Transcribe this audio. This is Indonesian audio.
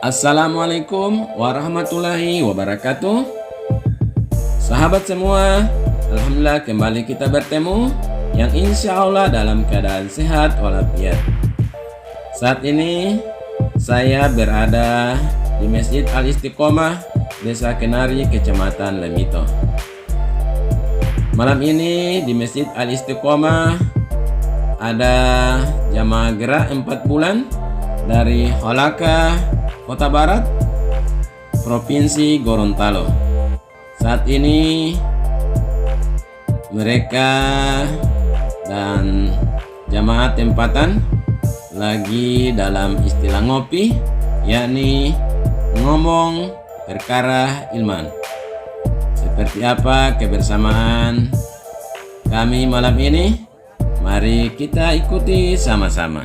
Assalamualaikum warahmatullahi wabarakatuh. Sahabat semua, alhamdulillah kembali kita bertemu yang insya Allah dalam keadaan sehat walafiat. Saat ini saya berada di Masjid Al-Istiqomah, Desa Kenari, Kecamatan Lemito. Malam ini di Masjid Al-Istiqomah ada jamaah gerak 4 bulan dari Holaka, Kota Barat, Provinsi Gorontalo. Saat ini mereka dan jamaah tempatan lagi dalam istilah ngopi, yakni ngomong perkara ilman. Seperti apa kebersamaan kami malam ini? Mari kita ikuti sama-sama.